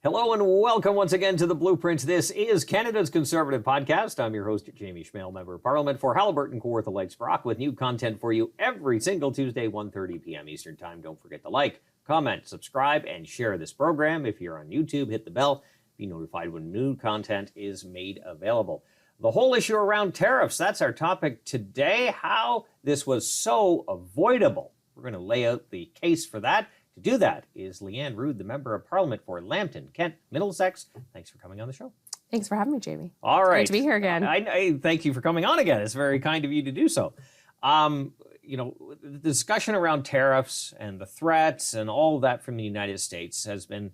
Hello and welcome once again to The Blueprint. This is Canada's Conservative Podcast. I'm your host, Jaime Schmale, Member of Parliament for Haliburton, Kawartha Lakes, Brock, with new content for you every single Tuesday, 1:30 p.m. Eastern Time. Don't forget to like, comment, subscribe, and share this program. If you're on YouTube, hit the bell. Be notified when new content is made available. The whole issue around tariffs, that's our topic today, how this was so avoidable. We're going to lay out the case for that. To do that is Lianne Rood, the Member of Parliament for Lambton, Kent, Middlesex. Thanks for coming on the show. Thanks for having me, Jamie. All right. Great to be here again. I thank you for coming on again. It's very kind of you to do so. The discussion around tariffs and the threats and all of that from the United States has been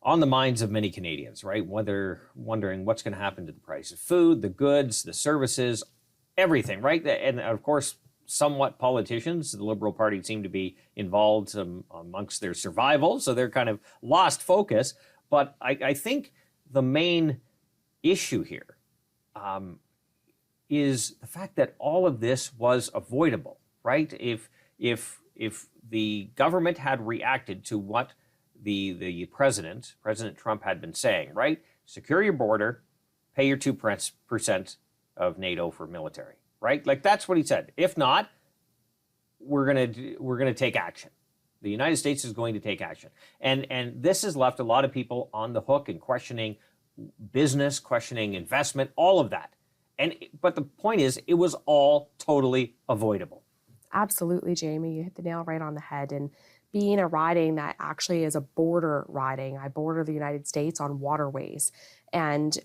on the minds of many Canadians, right? Whether wondering what's going to happen to the price of food, the goods, the services, everything, right? And of course, somewhat politicians, the Liberal Party seem to be involved amongst their survival, so they're kind of lost focus. But I think the main issue here is the fact that all of this was avoidable, right? If the government had reacted to what the President Trump had been saying, right? Secure your border, pay your 2% of NATO for military. Right? Like that's what he said. If not, we're gonna take action. The United States is going to take action. And this has left a lot of people on the hook and questioning business, questioning investment, all of that. But the point is, it was all totally avoidable. Absolutely, Jamie. You hit the nail right on the head. And being a riding that actually is a border riding, I border the United States on waterways. And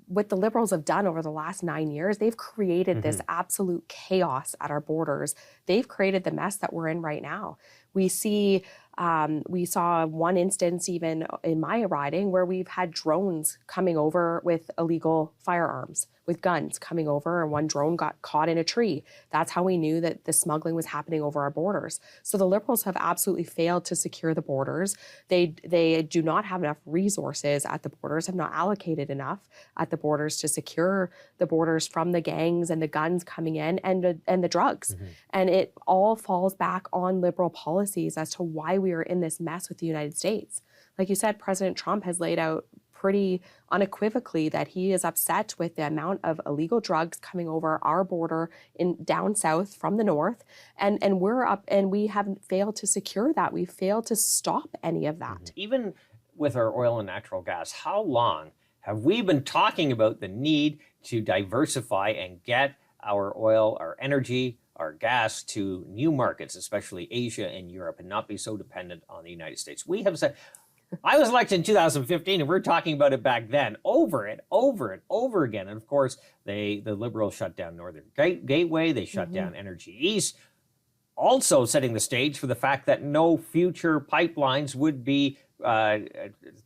what the Liberals have done over the last 9 years, they've created this absolute chaos at our borders. They've created the mess that we're in right now. We saw one instance even in my riding where we've had drones coming over with illegal firearms, with guns coming over, and one drone got caught in a tree. That's how we knew that the smuggling was happening over our borders. So the Liberals have absolutely failed to secure the borders. They do not have enough resources at the borders, have not allocated enough at the borders to secure the borders from the gangs and the guns coming in and the drugs. And it all falls back on Liberal policies as to why we are in this mess with the United States. Like you said, President Trump has laid out pretty unequivocally that he is upset with the amount of illegal drugs coming over our border in down south from the north, and we're up, and we haven't failed to secure that. We've failed to stop any of that. Even with our oil and natural gas, how long have we been talking about the need to diversify and get our oil, our energy, our gas to new markets, especially Asia and Europe, and not be so dependent on the United States? We have said, I was elected in 2015, and we were talking about it back then, over again. And of course, the Liberals shut down Northern Gateway, they shut down Energy East, also setting the stage for the fact that no future pipelines would be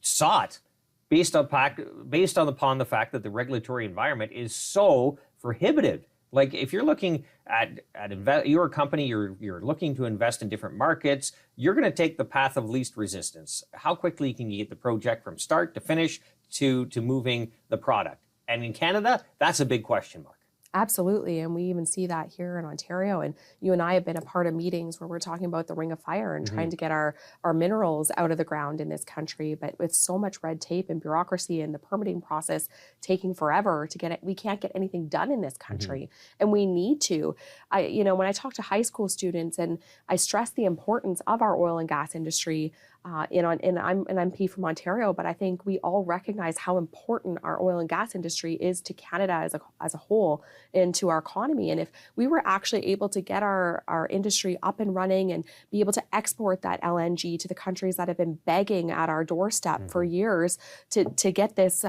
sought based upon the fact that the regulatory environment is so prohibitive. Like if you're looking at you're a company, you're looking to invest in different markets, you're going to take the path of least resistance. How quickly can you get the project from start to finish to moving the product? And in Canada, that's a big question mark. Absolutely. And we even see that here in Ontario. And you and I have been a part of meetings where we're talking about the Ring of Fire and trying to get our minerals out of the ground in this country. But with so much red tape and bureaucracy and the permitting process taking forever to get it, we can't get anything done in this country. And we need to. When I talk to high school students and I stress the importance of our oil and gas industry, and I'm an MP from Ontario, but I think we all recognize how important our oil and gas industry is to Canada as a whole and to our economy. And if we were actually able to get our industry up and running and be able to export that LNG to the countries that have been begging at our doorstep for years to get this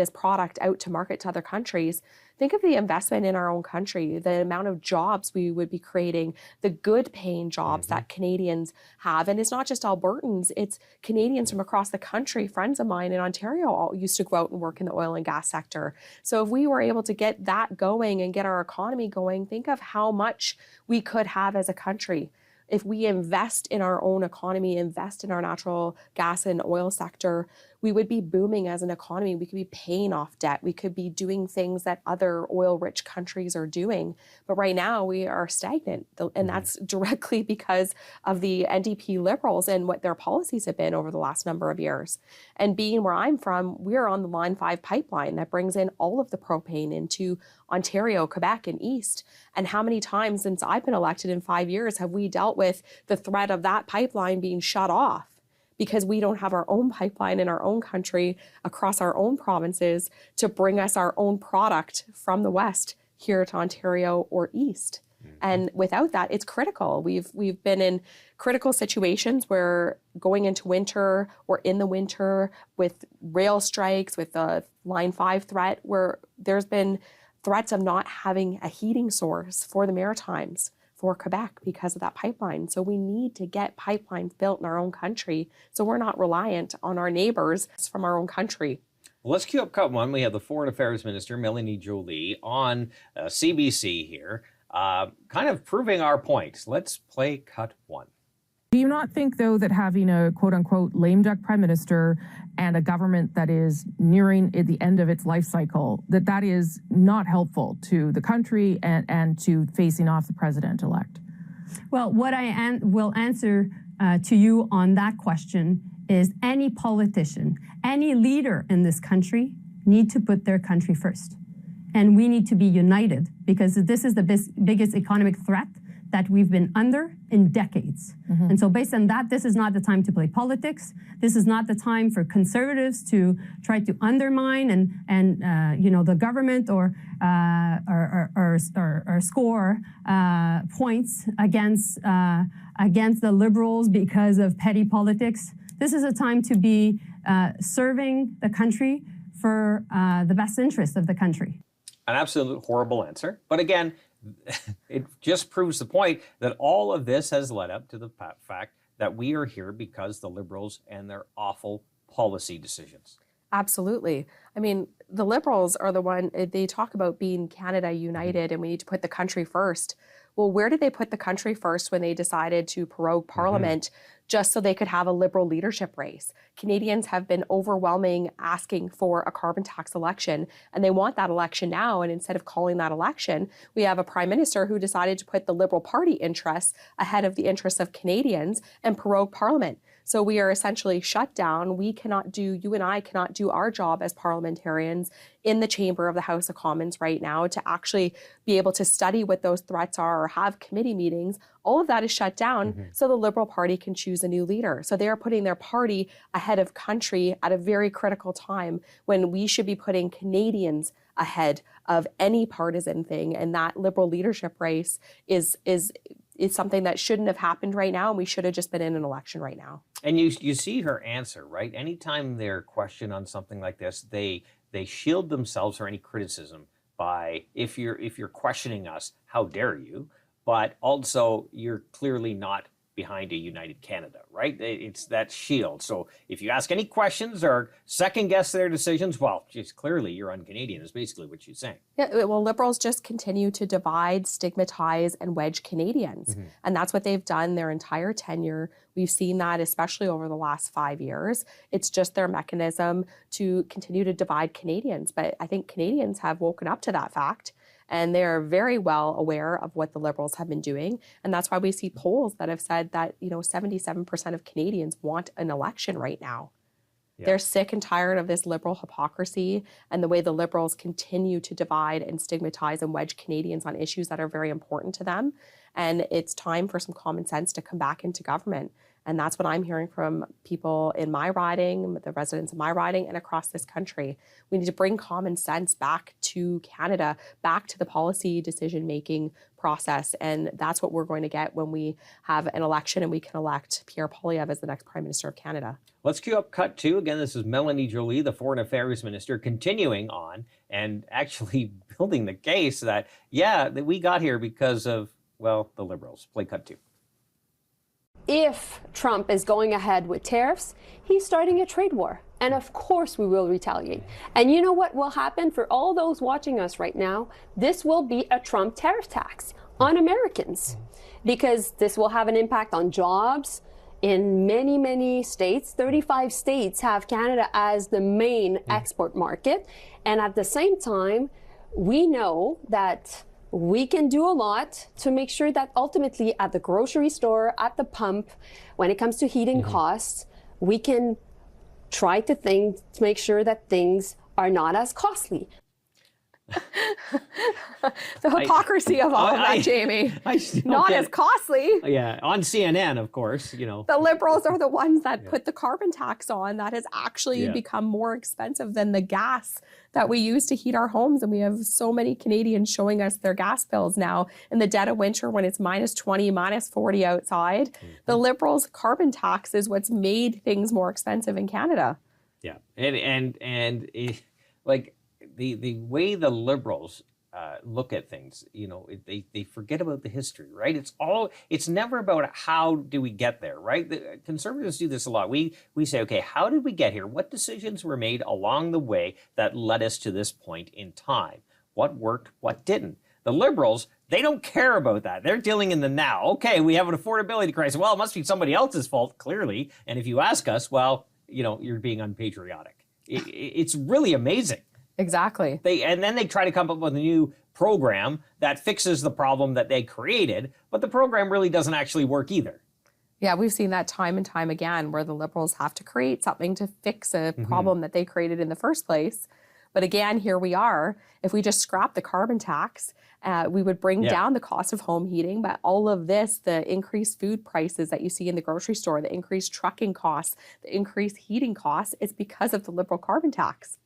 product out to market to other countries, think of the investment in our own country, the amount of jobs we would be creating, the good paying jobs that Canadians have. And it's not just Albertans, it's Canadians from across the country. Friends of mine in Ontario all used to go out and work in the oil and gas sector. So if we were able to get that going and get our economy going, think of how much we could have as a country. If we invest in our own economy, invest in our natural gas and oil sector, we would be booming as an economy. We could be paying off debt. We could be doing things that other oil-rich countries are doing. But right now we are stagnant. And that's directly because of the NDP Liberals and what their policies have been over the last number of years. And being where I'm from, we're on the Line 5 pipeline that brings in all of the propane into Ontario, Quebec, and East. And how many times since I've been elected in 5 years have we dealt with the threat of that pipeline being shut off because we don't have our own pipeline in our own country across our own provinces to bring us our own product from the West here to Ontario or East. And without that, it's critical. We've been in critical situations where going into winter or in the winter with rail strikes, with the Line 5 threat, where there's been threats of not having a heating source for the Maritimes, for Quebec, because of that pipeline. So we need to get pipelines built in our own country so we're not reliant on our neighbors from our own country. Well, let's cue up cut one. We have the Foreign Affairs Minister, Mélanie Joly, on CBC here, kind of proving our point. Let's play cut one. Do you not think, though, that having a quote-unquote lame duck prime minister and a government that is nearing the end of its life cycle, that is not helpful to the country and to facing off the president-elect? Well, what I will answer to you on that question is any politician, any leader in this country need to put their country first. And we need to be united because this is the biggest economic threat that we've been under in decades. And so based on that, this is not the time to play politics. This is not the time for conservatives to try to undermine and you know, the government or score points against the Liberals because of petty politics. This is a time to be serving the country for the best interest of the country. An absolute horrible answer. But again, it just proves the point that all of this has led up to the fact that we are here because the Liberals and their awful policy decisions. Absolutely. I mean, the Liberals are the one, they talk about being Canada united and we need to put the country first. Well, where did they put the country first when they decided to prorogue Parliament just so they could have a Liberal leadership race? Canadians have been overwhelming asking for a carbon tax election, and they want that election now. And instead of calling that election, we have a Prime Minister who decided to put the Liberal Party interests ahead of the interests of Canadians and prorogue Parliament. So we are essentially shut down. We cannot do, you and I cannot do our job as parliamentarians in the chamber of the House of Commons right now to actually be able to study what those threats are or have committee meetings. All of that is shut down so the Liberal Party can choose a new leader. So they are putting their party ahead of country at a very critical time when we should be putting Canadians ahead of any partisan thing. And that Liberal leadership race is something that shouldn't have happened right now, and we should have just been in an election right now. And you see her answer, right? Anytime they're questioned on something like this, they shield themselves from any criticism by, if you're questioning us, how dare you? But also, you're clearly not behind a united Canada, right? It's that shield. So if you ask any questions or second guess their decisions, well, just clearly you're un-Canadian is basically what she's saying. Yeah, well, Liberals just continue to divide, stigmatize, and wedge Canadians. And that's what they've done their entire tenure. We've seen that especially over the last 5 years. It's just their mechanism to continue to divide Canadians. But I think Canadians have woken up to that fact. And they're very well aware of what the Liberals have been doing. And that's why we see polls that have said that, 77% of Canadians want an election right now. Yeah. They're sick and tired of this Liberal hypocrisy and the way the Liberals continue to divide and stigmatize and wedge Canadians on issues that are very important to them. And it's time for some common sense to come back into government. And that's what I'm hearing from people in my riding, the residents of my riding, and across this country. We need to bring common sense back to Canada, back to the policy decision-making process. And that's what we're going to get when we have an election and we can elect Pierre Poilievre as the next Prime Minister of Canada. Let's cue up cut two. Again, this is Mélanie Joly, the Foreign Affairs Minister, continuing on and actually building the case that, that we got here because of, well, the Liberals. Play cut two. If Trump is going ahead with tariffs, he's starting a trade war. And of course we will retaliate. And you know what will happen for all those watching us right now? This will be a Trump tariff tax on Americans because this will have an impact on jobs in many, many states. 35 states have Canada as the main export market. And at the same time, we know that we can do a lot to make sure that ultimately at the grocery store, at the pump, when it comes to heating costs, we can try to make sure that things are not as costly. The hypocrisy of all of that, Jamie. Not as costly. Yeah, on CNN, of course, The Liberals are the ones that put the carbon tax on. That has actually become more expensive than the gas that we use to heat our homes. And we have so many Canadians showing us their gas bills now in the dead of winter when it's minus 20, minus 40 outside. The Liberals' carbon tax is what's made things more expensive in Canada. Yeah, and like the way the Liberals look at things, they forget about the history, right? It's never about how do we get there, right? The Conservatives do this a lot. We say, okay, how did we get here? What decisions were made along the way that led us to this point in time? What worked? What didn't? The Liberals, they don't care about that. They're dealing in the now. Okay, we have an affordability crisis. Well, it must be somebody else's fault, clearly. And if you ask us, well, you're being unpatriotic. It's really amazing. Exactly. And then they try to come up with a new program that fixes the problem that they created, but the program really doesn't actually work either. Yeah, we've seen that time and time again where the Liberals have to create something to fix a problem that they created in the first place. But again, here we are. If we just scrap the carbon tax, we would bring down the cost of home heating. But all of this, the increased food prices that you see in the grocery store, the increased trucking costs, the increased heating costs, it's because of the Liberal carbon tax.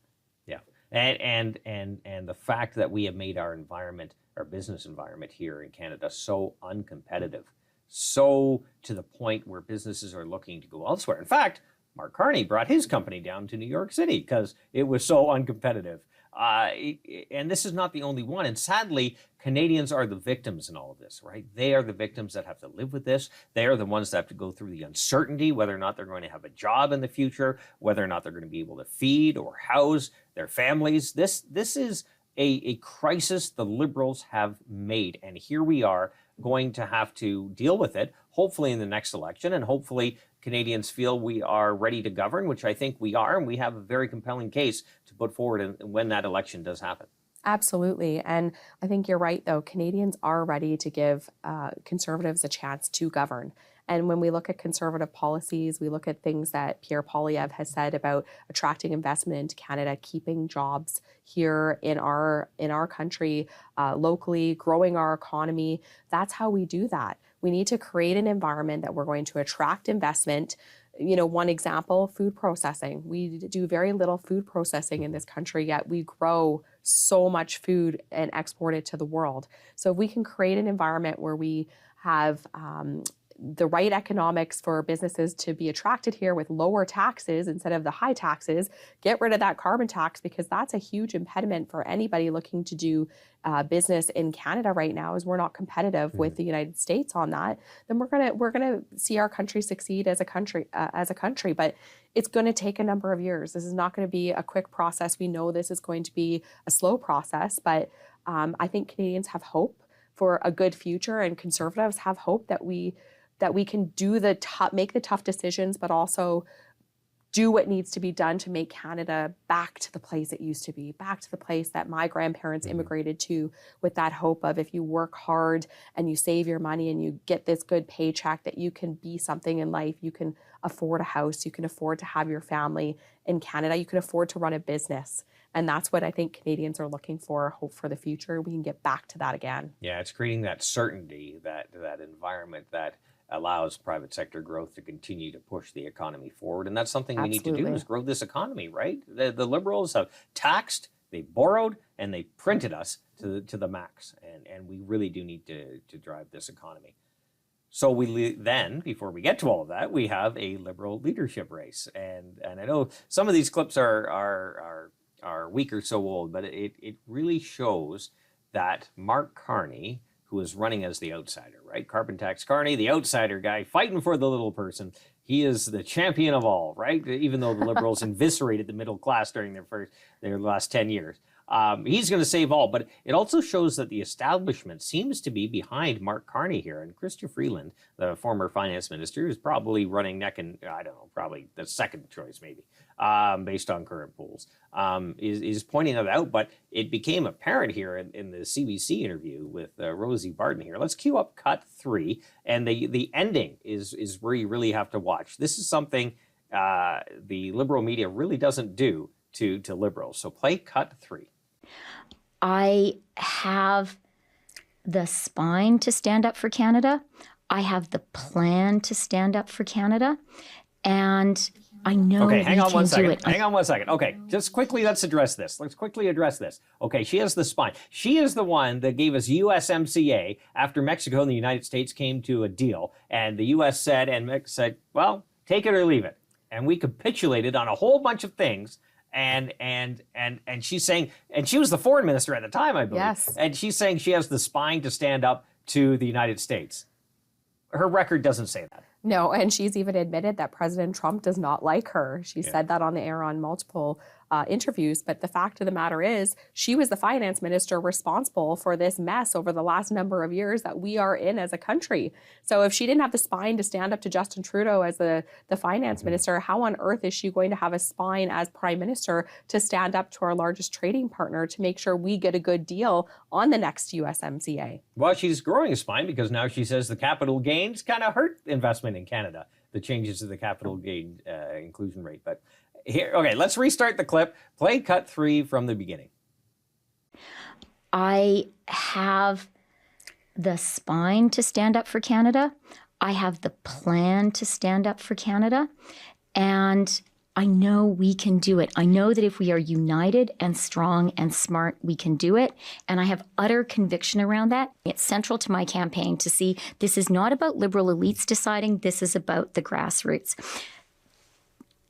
Yeah. And the fact that we have made our environment, our business environment here in Canada so uncompetitive, so to the point where businesses are looking to go elsewhere. In fact, Mark Carney brought his company down to New York City because it was so uncompetitive. And this is not the only one. And sadly, Canadians are the victims in all of this, right? They are the victims that have to live with this. They are the ones that have to go through the uncertainty, whether or not they're going to have a job in the future, whether or not they're going to be able to feed or house their families. This is a crisis the Liberals have made. And here we are going to have to deal with it, hopefully in the next election. And hopefully Canadians feel we are ready to govern, which I think we are. And we have a very compelling case to put forward when that election does happen. Absolutely. And I think you're right, though. Canadians are ready to give Conservatives a chance to govern. And when we look at Conservative policies, we look at things that Pierre Poilievre has said about attracting investment into Canada, keeping jobs here in our country, locally, growing our economy. That's how we do that. We need to create an environment that we're going to attract investment. One example, food processing. We do very little food processing in this country, yet we grow so much food and export it to the world. So if we can create an environment where we have the right economics for businesses to be attracted here with lower taxes instead of the high taxes, get rid of that carbon tax, because that's a huge impediment for anybody looking to do business in Canada right now, is we're not competitive with the United States on that. Then we're gonna see our country succeed as a country. But it's going to take a number of years. This is not going to be a quick process. We know this is going to be a slow process, but I think Canadians have hope for a good future, and Conservatives have hope that we can do make the tough decisions, but also do what needs to be done to make Canada back to the place it used to be, back to the place that my grandparents immigrated to, with that hope of if you work hard and you save your money and you get this good paycheck, that you can be something in life. You can afford a house, you can afford to have your family in Canada, you can afford to run a business. And that's what I think Canadians are looking for, hope for the future. We can get back to that again. Yeah, it's creating that certainty, that environment that allows private sector growth to continue to push the economy forward. And that's something we need to do, is grow this economy, right? The Liberals have taxed, they borrowed, and they printed us to the max. And we really do need to drive this economy. So then, before we get to all of that, we have a Liberal leadership race. And I know some of these clips are weak or so old, but it really shows that Mark Carney, who is running as the outsider, right? Carbon tax Carney, the outsider guy fighting for the little person. He is the champion of all, right? Even though the Liberals eviscerated the middle class during their last 10 years. He's going to save all, but it also shows that the establishment seems to be behind Mark Carney here. And Chrystia Freeland, the former finance minister, is probably running neck and, I don't know, probably the second choice maybe, based on current polls, is pointing that out. But it became apparent here in the CBC interview with Rosie Barton here. Let's cue up cut 3. And the ending is where you really have to watch. This is something the Liberal media really doesn't do to Liberals. So play cut 3. I have the spine to stand up for Canada. I have the plan to stand up for Canada. And I know we can do it. Hang on one second. Okay, just quickly, let's address this. Okay, she has the spine. She is the one that gave us USMCA after Mexico and the United States came to a deal. And the US said, and Mexico said, well, take it or leave it. And we capitulated on a whole bunch of things. And she's saying, and she was the foreign minister at the time, I believe. Yes. And she's saying she has the spine to stand up to the United States. Her record doesn't say that. No, and she's even admitted that President Trump does not like her. She said that on the air on multiple interviews. But the fact of the matter is, she was the finance minister responsible for this mess over the last number of years that we are in as a country. So if she didn't have the spine to stand up to Justin Trudeau as the finance minister, how on earth is she going to have a spine as prime minister to stand up to our largest trading partner to make sure we get a good deal on the next USMCA? Well, she's growing a spine because now she says the capital gains kind of hurt investment in Canada, the changes to the capital gain inclusion rate. But here, okay, let's restart the clip. Play cut 3 from the beginning. I have the spine to stand up for Canada. I have the plan to stand up for Canada. And I know we can do it. I know that if we are united and strong and smart, we can do it. And I have utter conviction around that. It's central to my campaign to see this is not about Liberal elites deciding. This is about the grassroots.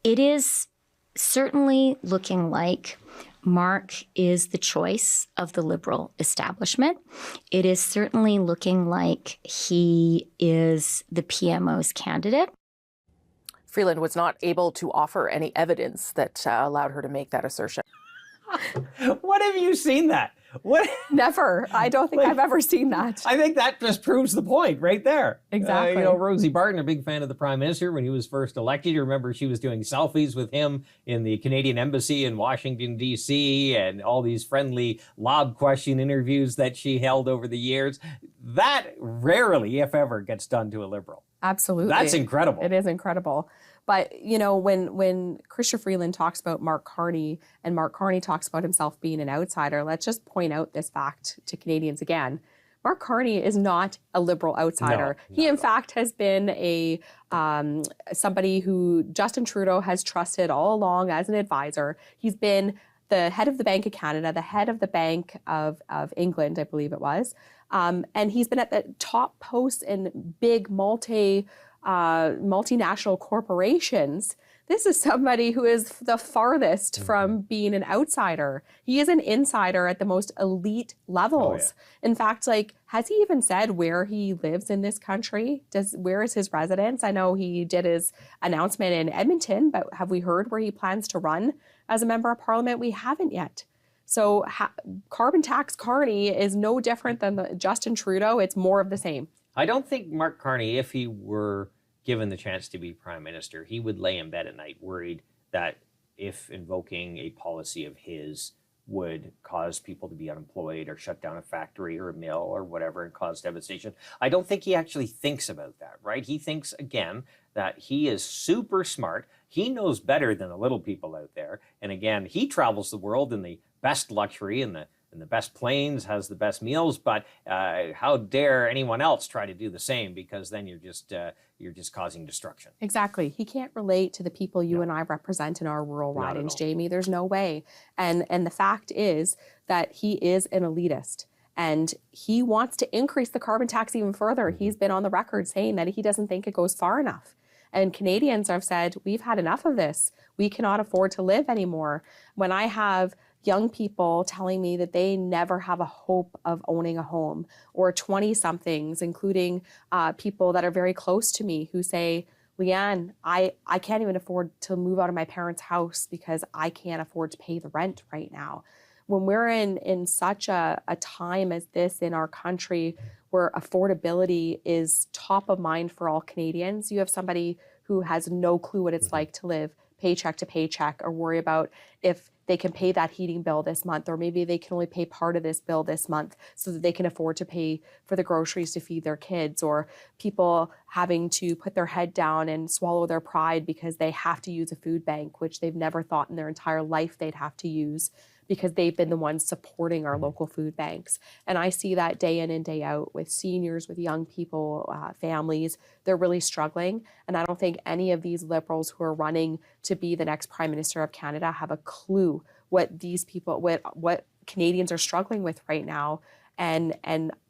It is certainly looking like Mark is the choice of the Liberal establishment. It is certainly looking like he is the PMO's candidate. Freeland was not able to offer any evidence that allowed her to make that assertion. What have you seen that? What? Never. I don't think I've ever seen that. I think that just proves the point right there. Exactly. Rosie Barton, a big fan of the Prime Minister when he was first elected. You remember she was doing selfies with him in the Canadian Embassy in Washington, D.C., and all these friendly lob question interviews that she held over the years. That rarely, if ever, gets done to a Liberal. Absolutely. That's incredible. It is incredible. But, when Chrystia Freeland talks about Mark Carney and Mark Carney talks about himself being an outsider, let's just point out this fact to Canadians again. Mark Carney is not a Liberal outsider. He, in fact, has been somebody who Justin Trudeau has trusted all along as an advisor. He's been the head of the Bank of Canada, the head of the Bank of England, I believe it was. And he's been at the top posts in big multinational corporations. This is somebody who is the farthest from being an outsider. He is an insider at the most elite levels. In fact, has he even said where he lives in this country? Where is his residence? I know he did his announcement in Edmonton, but have we heard where he plans to run as a member of parliament? We haven't yet. So carbon tax Carney is no different than Justin Trudeau. It's more of the same. I don't think Mark Carney, if he were given the chance to be prime minister, he would lay in bed at night worried that if invoking a policy of his would cause people to be unemployed or shut down a factory or a mill or whatever and cause devastation. I don't think he actually thinks about that, right? He thinks, again, that he is super smart. He knows better than the little people out there. And again, he travels the world in the best luxury and the best planes, has the best meals, but how dare anyone else try to do the same? Because then you're just causing destruction. Exactly. He can't relate to the people you and I represent in our rural ridings, Jamie. There's no way. And the fact is that he is an elitist. And he wants to increase the carbon tax even further. He's been on the record saying that he doesn't think it goes far enough. And Canadians have said, we've had enough of this. We cannot afford to live anymore. When I have young people telling me that they never have a hope of owning a home, or 20-somethings, including people that are very close to me who say, Lianne, I can't even afford to move out of my parents' house because I can't afford to pay the rent right now. when we're in such a time as this in our country where affordability is top of mind for all Canadians, you have somebody who has no clue what it's like to live paycheck to paycheck or worry about if they can pay that heating bill this month, or maybe they can only pay part of this bill this month so that they can afford to pay for the groceries to feed their kids, or people having to put their head down and swallow their pride because they have to use a food bank, which they've never thought in their entire life they'd have to use, because they've been the ones supporting our local food banks. And I see that day in and day out with seniors, with young people, families. They're really struggling. And I don't think any of these Liberals who are running to be the next Prime Minister of Canada have a clue what these people, what Canadians are struggling with right now. And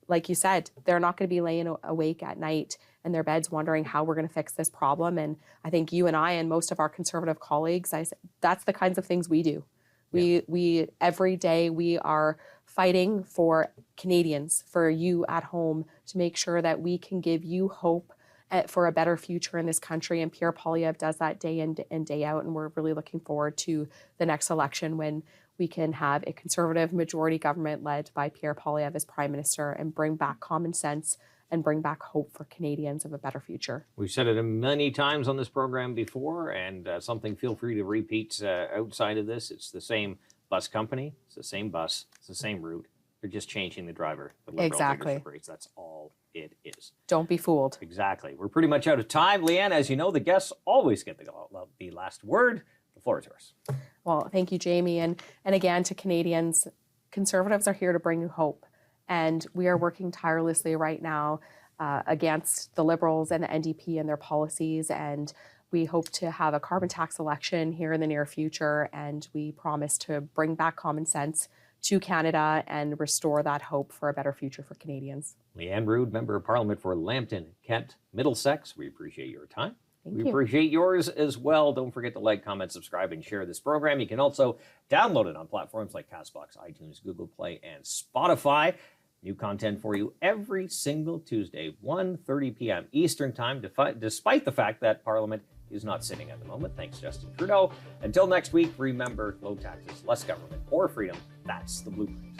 like you said, they're not going to be laying awake at night in their beds wondering how we're going to fix this problem. And I think you and I and most of our Conservative colleagues, that's the kinds of things we do. We every day we are fighting for Canadians, for you at home, to make sure that we can give you hope for a better future in this country. And Pierre Poilievre does that day in and day out. And we're really looking forward to the next election when we can have a Conservative majority government led by Pierre Poilievre as Prime Minister and bring back common sense and bring back hope for Canadians of a better future. We've said it many times on this program before, and something feel free to repeat outside of this. It's the same bus company, it's the same bus, it's the same route. They're just changing the driver. The Exactly. leadership rates. That's all it is. Don't be fooled. Exactly. We're pretty much out of time. Lianne, as you know, the guests always get the last word. The floor is yours. Well, thank you, Jamie. And again, to Canadians, Conservatives are here to bring you hope. And we are working tirelessly right now against the Liberals and the NDP and their policies. And we hope to have a carbon tax election here in the near future. And we promise to bring back common sense to Canada and restore that hope for a better future for Canadians. Lianne Rood, Member of Parliament for Lambton, Kent, Middlesex. We appreciate your time. Thank you. We appreciate yours as well. Don't forget to like, comment, subscribe, and share this program. You can also download it on platforms like CastBox, iTunes, Google Play, and Spotify. New content for you every single Tuesday, 1:30 p.m. Eastern Time, despite the fact that Parliament is not sitting at the moment. Thanks, Justin Trudeau. Until next week, remember, low taxes, less government, or freedom. That's the blueprint.